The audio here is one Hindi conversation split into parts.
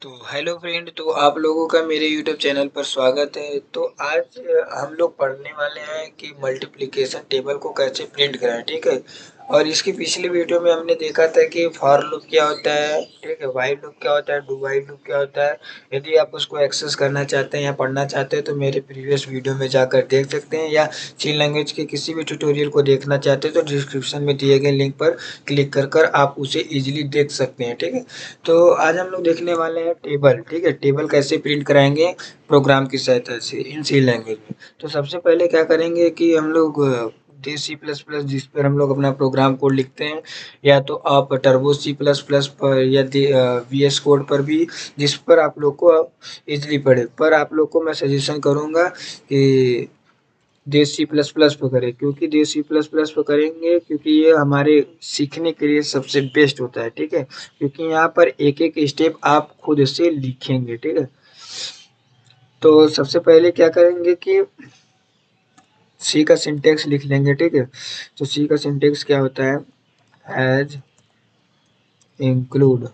तो हेलो फ्रेंड, तो आप लोगों का मेरे यूट्यूब चैनल पर स्वागत है। तो आज हम लोग पढ़ने वाले हैं कि मल्टीप्लिकेशन टेबल को कैसे प्रिंट कराएं। ठीक है। और इसकी पिछली वीडियो में हमने देखा था कि फॉर लूप क्या होता है, ठीक है, व्हाइल लूप क्या होता है, डू व्हाइल लूप क्या होता है। यदि आप उसको एक्सेस करना चाहते हैं या पढ़ना चाहते हैं तो मेरे प्रीवियस वीडियो में जाकर देख सकते हैं, या सी लैंग्वेज के किसी भी ट्यूटोरियल को देखना चाहते हैं तो डिस्क्रिप्शन में दिए गए लिंक पर क्लिक कर आप उसे इजीली देख सकते हैं। ठीक है। तो आज हम लोग देखने वाले हैं टेबल। ठीक है, टेबल कैसे प्रिंट कराएंगे प्रोग्राम की सहायता से इन सी लैंग्वेज में। तो सबसे पहले क्या करेंगे कि हम लोग सी प्लस प्लस जिस पर हम लोग अपना प्रोग्राम कोड लिखते हैं, या तो आप टर्बो सी प्लस प्लस पर या वी एस कोड पर भी, जिस पर आप लोग को इजली पड़े। पर आप लोग को मैं सजेशन करूँगा कि देश सी प्लस प्लस पे करें, क्योंकि देश सी प्लस प्लस पे करेंगे क्योंकि ये हमारे सीखने के लिए सबसे बेस्ट होता है। ठीक है, क्योंकि यहाँ पर एक एक स्टेप आप खुद से लिखेंगे। ठीक है। तो सबसे पहले क्या करेंगे कि सी का सिंटेक्स लिख लेंगे। ठीक है। तो सी का सिंटेक्स क्या होता है, has include,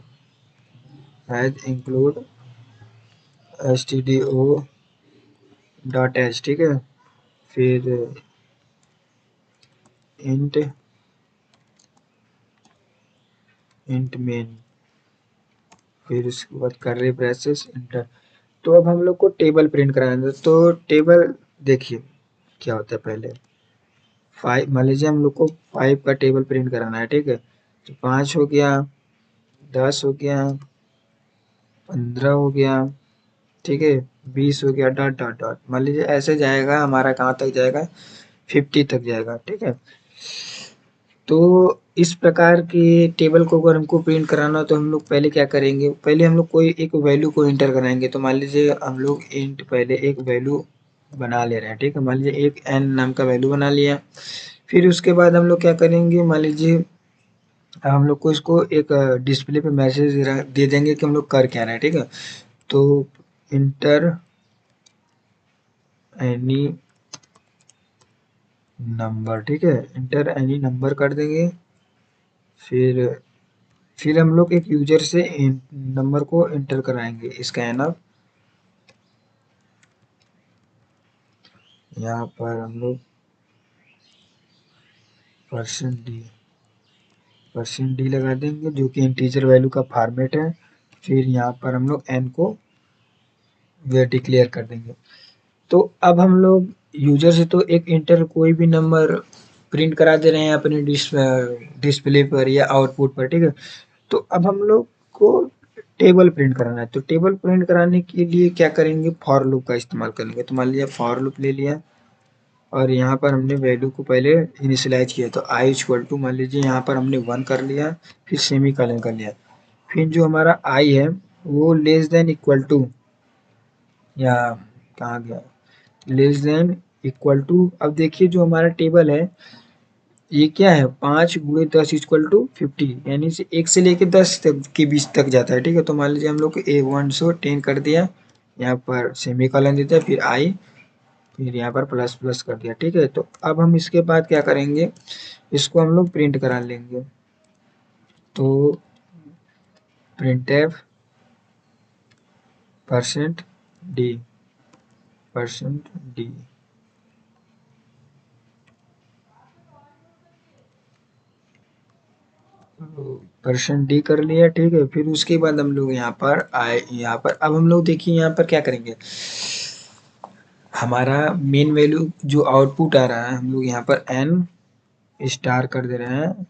has include stdio dot H. ठीक है। फिर इंट, इंट मेन, फिर उसके बाद कर्ली ब्रेसेस इंटर। तो अब हम लोग को टेबल प्रिंट कराना है। तो टेबल देखिए क्या होता है। पहले फाइव, मान लीजिए हम लोग को 5 का टेबल प्रिंट कराना है। ठीक है। तो 5 हो गया, 10 हो गया, 15 हो गया, ठीक है, 20 हो गया, डॉट डॉट डॉट। मान लीजिए ऐसे जाएगा, हमारा कहाँ तक जाएगा, 50 तक जाएगा। ठीक है। तो इस प्रकार के टेबल को अगर हमको प्रिंट कराना हो तो हम लोग पहले क्या करेंगे, पहले हम लोग कोई एक वैल्यू को इंटर कराएंगे। तो मान लीजिए हम लोग इंट पहले एक वैल्यू बना ले रहे हैं। ठीक है। मान लीजिए एक एन नाम का वैल्यू बना लिया। फिर उसके बाद हम लोग क्या करेंगे, मान लीजिए हम लोग को इसको एक डिस्प्ले पे मैसेज दे देंगे कि हम लोग कर क्या रहे हैं। ठीक है। तो इंटर एनी नंबर, ठीक है, इंटर एनी नंबर कर देंगे। फिर फिर हम लोग एक यूजर से नंबर को इंटर कराएंगे, स्कैन अप। यहाँ पर हम लोग %d, %d लगा देंगे जो कि इंटीजर वैल्यू का फॉर्मेट है। फिर यहाँ पर हम लोग n को वे डिक्लेयर कर देंगे। तो अब हम लोग यूजर से तो एक इंटर कोई भी नंबर प्रिंट करा दे रहे हैं अपने डिस्प्ले पर या आउटपुट पर। ठीक है। तो अब हम लोग को टेबल प्रिंट कराना है। तो टेबल प्रिंट कराने के लिए क्या करेंगे, फॉर लूप का इस्तेमाल करेंगे। तो मान लिया फॉर लूप ले लिया, और यहाँ पर हमने वैल्यू को पहले इनिशियलाइज किया। तो आई इक्वल टू, मान लीजिए यहाँ पर हमने 1 कर लिया, फिर सेमी कॉलन कर लिया। फिर जो हमारा आई है वो लेस देन इक्वल टू, या कहाँ गया, लेस देन इक्वल टू। अब देखिए जो हमारा टेबल है ये क्या है, 5 × 10 इक्वल टू 50, यानी से 1 से लेके 10 तक के बीच तक जाता है। ठीक है। तो मान लीजिए हम लोग को A110 कर दिया, यहाँ पर सेमी कॉलन देते हैं, फिर आई, फिर यहाँ पर प्लस प्लस कर दिया। ठीक है। तो अब हम इसके बाद क्या करेंगे, इसको हम लोग प्रिंट करा लेंगे। तो print F %d, %d, %d कर लिया। ठीक है। फिर उसके बाद हम लोग यहाँ पर आए, यहाँ पर अब हम लोग देखिए यहाँ पर क्या करेंगे, हमारा मेन वैल्यू जो आउटपुट आ रहा है हम लोग यहाँ पर n स्टार कर दे रहे हैं,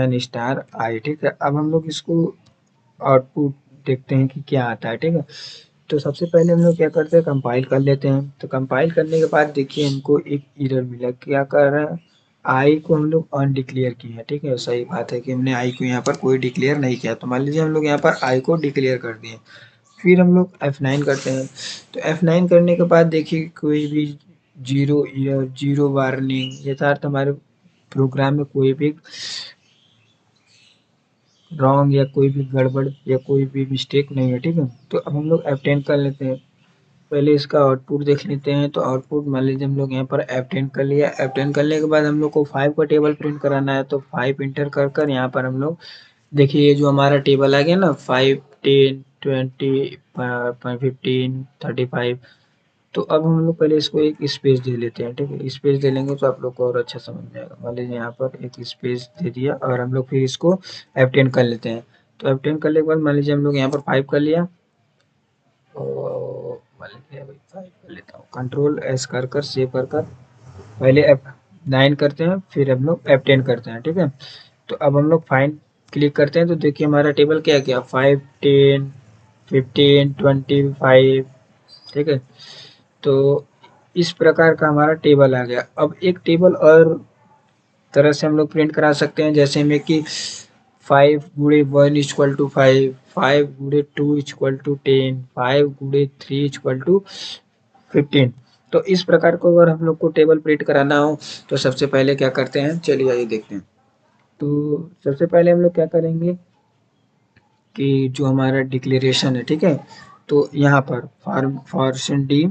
n स्टार आई। ठीक है। अब हम लोग इसको आउटपुट देखते हैं कि क्या आता है। ठीक है। तो सबसे पहले हम लोग क्या करते हैं, कंपाइल कर लेते हैं। तो कंपाइल करने के बाद देखिए हमको एक एरर मिला, क्या कर रहा है, आई को हम लोग अनडिक्लेयर किए हैं। ठीक है। सही बात है कि हमने आई को यहाँ पर कोई डिक्लेयर नहीं किया। तो मान लीजिए हम लोग यहाँ पर आई को डिक्लेयर कर दिए। फिर हम लोग F9 करते हैं। तो F9 करने के बाद देखिए कोई भी जीरो ईयर, जीरो वार्निंग, यथार्थ हमारे प्रोग्राम में कोई भी रॉन्ग या कोई भी गड़बड़ या कोई भी मिस्टेक नहीं है। ठीक है। तो अब हम लोग F10 कर लेते हैं। पहले इसका आउटपुट देख लेते हैं। तो आउटपुट मान लीजिए हम लोग यहाँ पर F10 कर लिया। F10 करने के बाद हम लोग को 5 का टेबल प्रिंट कराना है। तो 5 इंटर कर कर यहाँ पर हम लोग देखिए ये जो हमारा टेबल आ गया ना 5, 10, 20, 15, 35। तो अब हम लोग पहले इसको एक स्पेस दे लेते हैं, ठीक है। स्पेस दे लेंगे तो आप लोग को और अच्छा समझ में आएगा। मान लीजिए यहाँ पर एक स्पेस दे दिया और हम लोग फिर इसको F10 कर लेते हैं। तो F10 करने के बाद मान लीजिए हम लोग यहाँ पर 5 कर लिया, तो मान लीजिए भाई 5 कर लेता हूँ, कंट्रोल एस कर कर सेव कर कर पहले F9 करते हैं, फिर हम लोग F10 करते हैं, ठीक है। तो अब हम लोग फाइंड क्लिक करते हैं तो देखिए हमारा टेबल क्या क्या 5, 10, 15, 25, ठीक है। तो इस प्रकार का हमारा टेबल आ गया। अब एक टेबल और तरह से हम लोग प्रिंट करा सकते हैं, जैसे में कि 5 × 1 = 5, 5 × 2 = 10, 5 × 3 = 15। तो इस प्रकार को अगर हम लोग को टेबल प्रिंट कराना हो तो सबसे पहले क्या करते हैं, चलिए आइए देखते हैं। तो सबसे पहले हम लोग क्या करेंगे कि जो हमारा डिक्लेरेशन है, ठीक है। तो यहाँ पर %d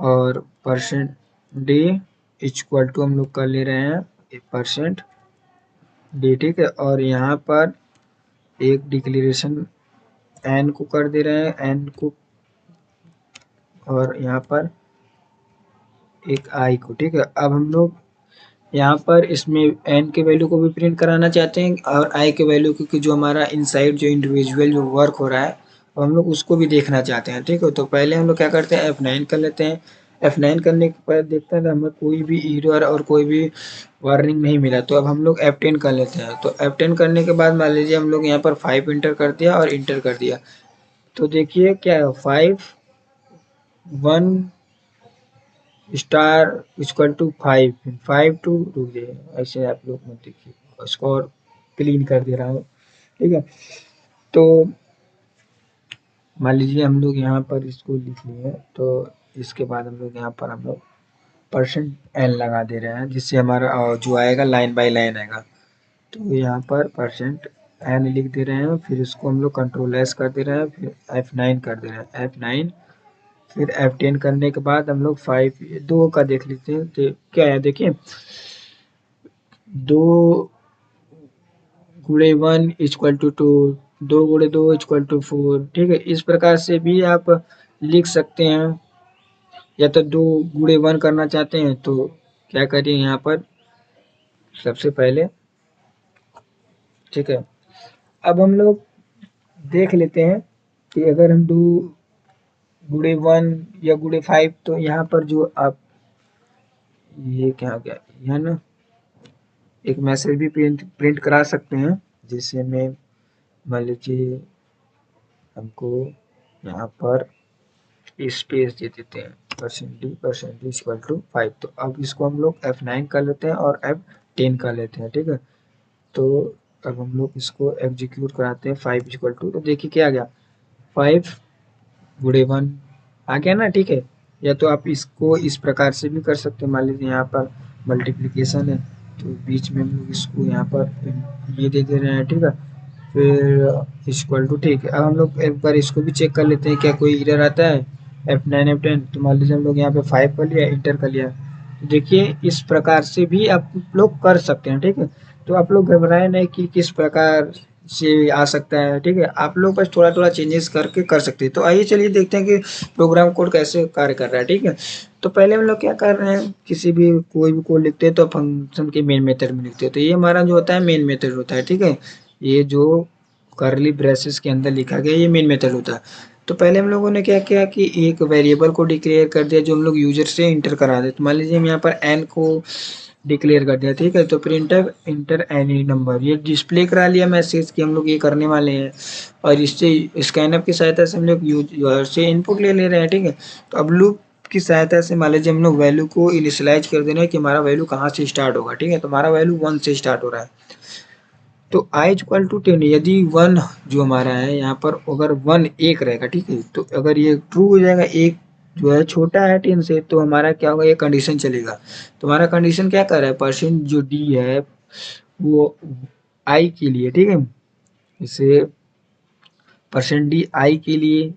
और %d = हम लोग कर ले रहे हैं %d, ठीक है। और यहाँ पर एक डिक्लेरेशन n को कर दे रहे हैं, n को, और यहाँ पर एक i को, ठीक है। अब हम लोग यहाँ पर इसमें n के वैल्यू को भी प्रिंट कराना चाहते हैं और i के वैल्यू, क्योंकि जो हमारा इनसाइड जो इंडिविजुअल जो वर्क हो रहा है वो हम लोग उसको भी देखना चाहते हैं, ठीक है। तो पहले हम लोग क्या करते हैं, F9 कर लेते हैं। F9 करने के बाद देखते हैं तो हमें कोई भी एरर और कोई भी वार्निंग नहीं मिला। तो अब हम लोग F10 कर लेते हैं। तो F10 करने के बाद मान लीजिए हम लोग यहाँ पर 5 इंटर कर दिया और इंटर कर दिया। तो देखिए क्या है, 5, 1 *5, 5 टू, रुक जाइए ऐसे आप लोग मत देखिए, इसको और क्लीन कर दे रहा हूँ, ठीक है। तो मान लीजिए हम लोग यहाँ पर इसको लिख लिए, तो इसके बाद हम लोग यहाँ पर हम लोग %n लगा दे रहे हैं, जिससे हमारा जो आएगा लाइन बाय लाइन आएगा। तो यहाँ पर %n लिख दे रहे हैं, फिर इसको हम लोग कंट्रोल एस कर दे रहे हैं, फिर F9 कर दे रहे हैं, F9, फिर F10 करने के बाद हम लोग 5, 2 का देख लेते हैं। तो क्या है देखिए, 2 × 1 = 2, 2 × 2 = 4, ठीक है। इस प्रकार से भी आप लिख सकते हैं, या तो 2 × 1 करना चाहते हैं तो क्या करिए यहाँ पर सबसे पहले, ठीक है। अब हम लोग देख लेते हैं कि अगर हम 2 × 1 या × 5, तो यहाँ पर जो आप ये क्या हो गया, यह ना एक मैसेज भी प्रिंट करा सकते हैं, जिससे में मान लीजिए हमको यहाँ पर स्पेस दे देते हैं %d = 5। तो अब इसको हम लोग F9 कर लेते हैं और F10 कर लेते हैं, ठीक है। तो अब हम लोग इसको एग्जीक्यूट कराते हैं 5 = तो देखिए क्या आ गया, 5 × 1 आ गया ना, ठीक है। या तो आप इसको इस प्रकार से भी कर सकते हैं, मान लीजिए यहाँ पर मल्टीप्लिकेशन है तो बीच में हम लोग इसको यहाँ पर ये दे दे रहे हैं, ठीक है। फिर इक्वल टू, ठीक है। अब हम लोग एक बार इसको भी चेक कर लेते हैं क्या कोई एरर आता है। F9, F10, तो मान लीजिए हम लोग यहाँ पे 5 कर लिया, इंटर कर लिया। तो देखिए इस प्रकार से भी आप लोग कर सकते हैं, ठीक है। तो आप लोग घबराए नहीं कि किस प्रकार से आ सकता है, ठीक है। आप लोग बस थोड़ा थोड़ा चेंजेस करके कर सकते हैं। तो आइए चलिए देखते हैं कि प्रोग्राम कोड कैसे कार्य कर रहा है, ठीक है। तो पहले हम लोग क्या कर रहे हैं, किसी भी कोई भी कोड लिखते हैं तो फंक्शन के मेन मेथड में लिखते हैं। तो ये हमारा जो होता है मेन मेथड होता है, ठीक है। ये जो करली ब्रेसेस के अंदर लिखा गया ये मेन मेथड होता है। तो पहले हम लोगों ने क्या किया कि एक वेरिएबल को डिक्लेयर कर दिया जो हम लोग यूजर से इंटर करा दे। तो मान लीजिए हम यहाँ पर n को डिक्लेयर कर दिया, ठीक है। तो प्रिंटर इंटर एनी नंबर, ये डिस्प्ले करा लिया मैसेज कि हम लोग ये करने वाले हैं, और इससे स्कैनअप की सहायता से हम लोग यूजर से इनपुट ले ले रहे हैं, ठीक है। तो अब लूप की सहायता से मान लीजिए हम लोग वैल्यू को इनिशियलाइज कर दे रहे हैं कि हमारा वैल्यू कहाँ से स्टार्ट होगा, ठीक है। तो हमारा वैल्यू 1 से स्टार्ट हो रहा है। तो i = 10, यदि 1 जो हमारा है यहाँ पर अगर 1 1 रहेगा, ठीक है। तो अगर ये ट्रू हो जाएगा, एक जो है छोटा है 10 से, तो हमारा क्या होगा, ये कंडीशन चलेगा। तो हमारा कंडीशन क्या कर रहा है, परसेंट जो d है वो i के लिए, ठीक है। इसे %d i के लिए,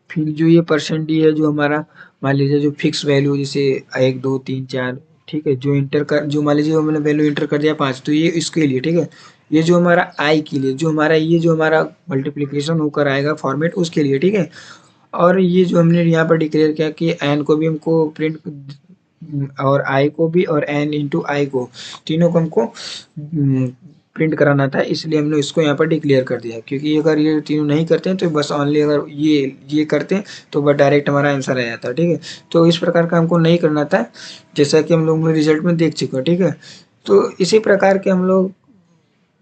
फिर जो ये %d है जो हमारा मान लीजिए जो फिक्स वैल्यू जैसे 1 2 3 4, ठीक है। जो इंटर कर, जो मान लीजिए मैंने वैल्यू इंटर कर दिया 5, तो ये इसके लिए, ठीक है। ये जो हमारा आई के लिए, जो हमारा मल्टीप्लिकेशन होकर आएगा फॉर्मेट उसके लिए, ठीक है। और ये जो हमने यहाँ पर डिक्लेयर किया कि एन को भी हमको प्रिंट और आई को भी और एन इंटू आई को तीनों को हमको प्रिंट कराना था, इसलिए हमने इसको यहाँ पर डिक्लेयर कर दिया। क्योंकि अगर ये तीनों नहीं करते हैं तो बस ओनली अगर ये करते हैं तो बस डायरेक्ट हमारा आंसर आ जाता है, ठीक है। तो इस प्रकार का हमको नहीं करना था, जैसा कि हम लोग रिजल्ट में देख चुके हैं, ठीक है। तो इसी प्रकार के हम लोग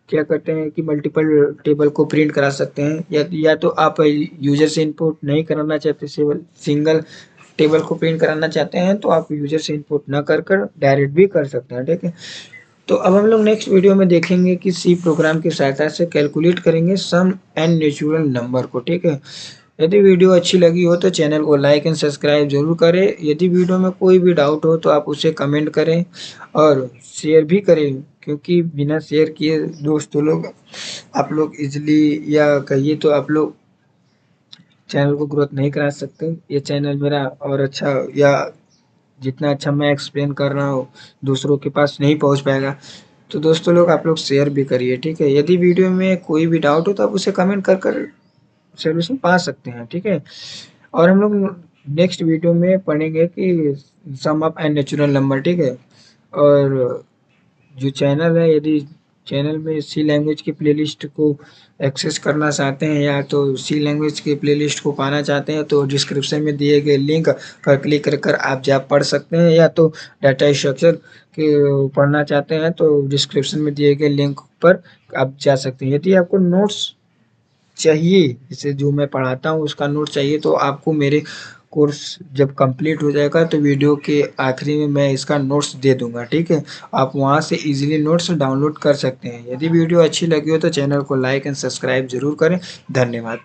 क्या करते हैं कि मल्टीपल टेबल को प्रिंट करा सकते हैं, या तो आप यूजर से इनपुट नहीं कराना चाहते, सिंगल टेबल को प्रिंट कराना चाहते हैं तो आप यूजर से इनपुट ना कर डायरेक्ट भी कर सकते हैं, ठीक है। तो अब हम लोग नेक्स्ट वीडियो में देखेंगे कि सी प्रोग्राम की सहायता से कैलकुलेट करेंगे सम एंड नेचुरल नंबर को, ठीक है। यदि वीडियो अच्छी लगी हो तो चैनल को लाइक एंड सब्सक्राइब जरूर करें। यदि वीडियो में कोई भी डाउट हो तो आप उसे कमेंट करें और शेयर भी करें, क्योंकि बिना शेयर किए दोस्तों लोग आप लोग इजली, या कहिए तो आप लोग चैनल को ग्रोथ नहीं करा सकते। ये चैनल मेरा और अच्छा, या जितना अच्छा मैं एक्सप्लेन कर रहा हूँ दूसरों के पास नहीं पहुँच पाएगा। तो दोस्तों लोग आप लोग शेयर भी करिए, ठीक है। यदि वीडियो में कोई भी डाउट हो तो आप उसे कमेंट कर सॉल्यूशन पा सकते हैं, ठीक है। और हम लोग नेक्स्ट वीडियो में पढ़ेंगे कि सम ऑफ एंड नेचुरल नंबर, ठीक है। और जो चैनल है, यदि चैनल में सी लैंग्वेज की प्लेलिस्ट को एक्सेस करना चाहते हैं या तो सी लैंग्वेज की प्लेलिस्ट को पाना चाहते हैं तो डिस्क्रिप्शन में दिए गए लिंक पर क्लिक कर आप जा पढ़ सकते हैं, या तो डाटा स्ट्रक्चर के पढ़ना चाहते हैं तो डिस्क्रिप्शन में दिए गए लिंक पर आप जा सकते हैं। यदि आपको नोट्स चाहिए, जैसे जो मैं पढ़ाता हूँ उसका नोट चाहिए, तो आपको मेरे कोर्स जब कंप्लीट हो जाएगा तो वीडियो के आखिरी में मैं इसका नोट्स दे दूंगा, ठीक है। आप वहाँ से इजीली नोट्स डाउनलोड कर सकते हैं। यदि वीडियो अच्छी लगी हो तो चैनल को लाइक एंड सब्सक्राइब जरूर करें। धन्यवाद।